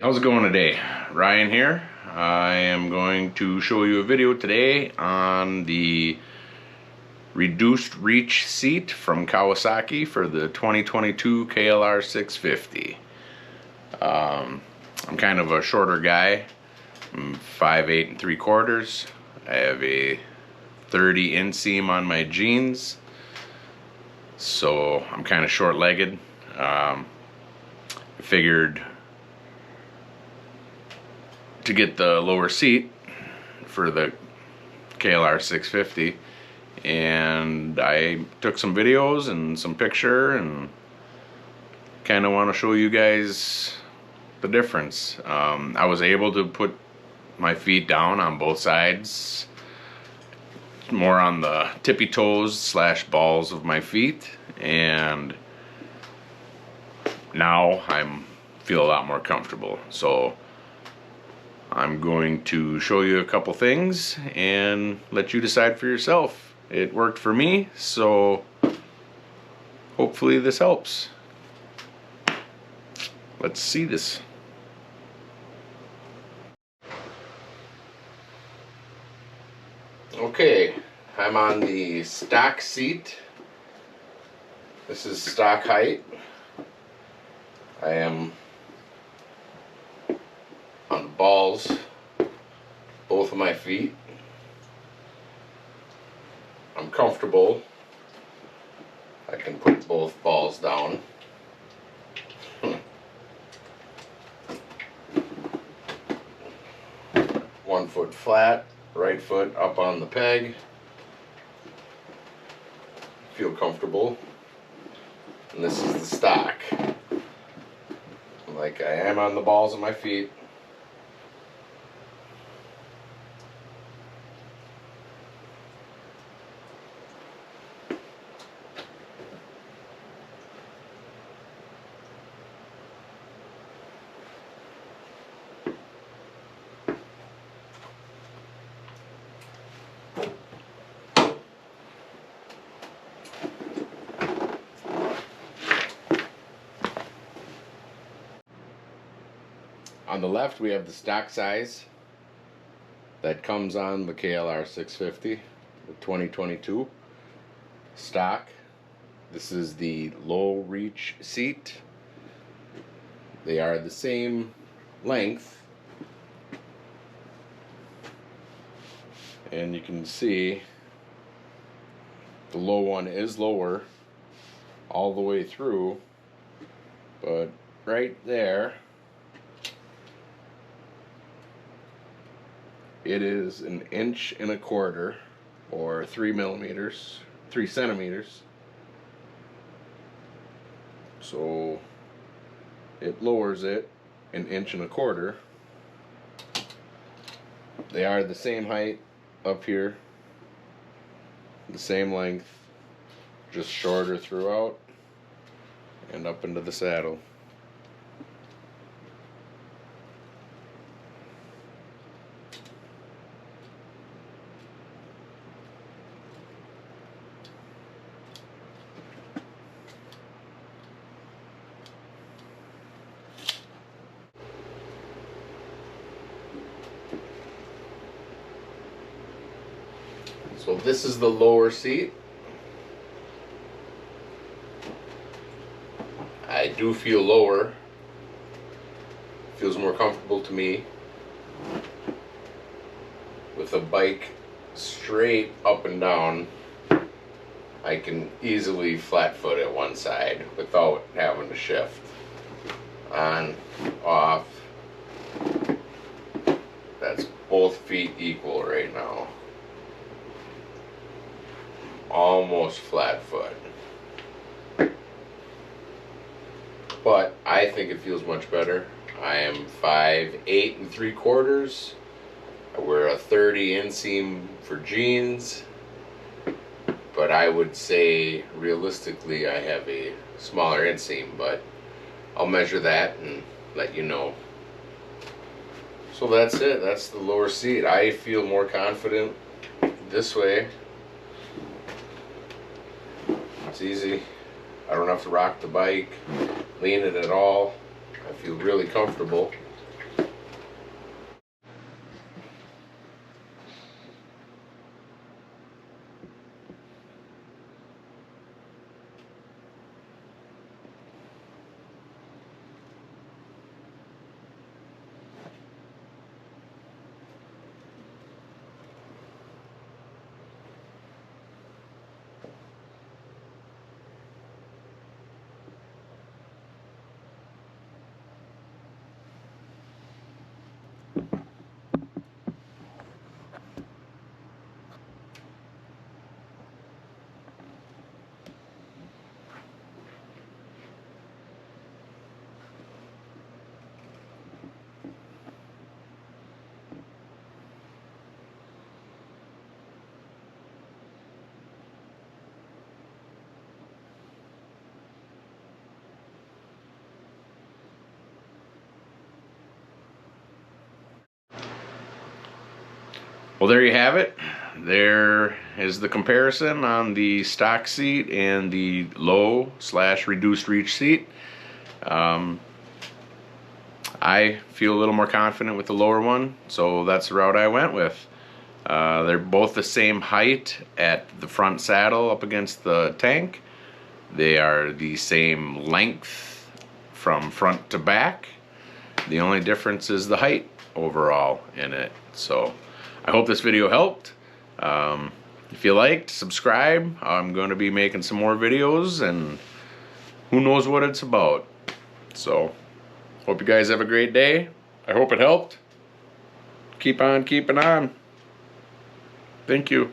How's it going today? Ryan here. I am going to show you a video today on the reduced reach seat from Kawasaki for the 2022 KLR650. I'm kind of a shorter guy. I'm 5'8" 3/4. I have a 30 inseam on my jeans, so I'm kind of short-legged. I figured to get the lower seat for the KLR650, and I took some videos and some picture and kind of want to show you guys the difference. I was able to put my feet down on both sides, more on the tippy toes slash balls of my feet, and now I'm feel a lot more comfortable. So I'm going to show you a couple things and let you decide for yourself. It worked for me, so hopefully this helps. Let's see this. Okay, I'm on the stock seat. This is stock height. I am on the balls, both of my feet. I'm comfortable. I can put both balls down. 1 foot flat, right foot up on the peg. Feel comfortable. And this is the stock. Like I am on the balls of my feet. On the left we have the stock size that comes on the KLR650, the 2022 stock. This is the low reach seat. They are the same length, and you can see the low one is lower all the way through, but right there it is 1 1/4 inches or 3 centimeters. So it lowers it 1 1/4 inches. They are the same height up here, the same length, just shorter throughout and up into the saddle. So this is the lower seat. I do feel lower. Feels more comfortable to me. With a bike straight up and down, I can easily flat foot at one side without having to shift. On, off. That's both feet equal right now. Almost flat foot, but I think it feels much better. I am 5'8" 3/4. I wear a 30 inseam for jeans, but I would say realistically I have a smaller inseam, but I'll measure that and let you know. So that's it. That's the lower seat. I feel more confident this way. It's easy. I don't have to rock the bike, lean it at all. I feel really comfortable. Well, there you have it. There is the comparison on the stock seat and the low / reduced reach seat. I feel a little more confident with the lower one, so that's the route I went with. They're both the same height at the front saddle up against the tank. They are the same length from front to back. The only difference is the height overall in it. So I hope this video helped. If you liked, subscribe. I'm going to be making some more videos, and who knows what it's about. So hope you guys have a great day. I hope it helped. Keep on keeping on. Thank you.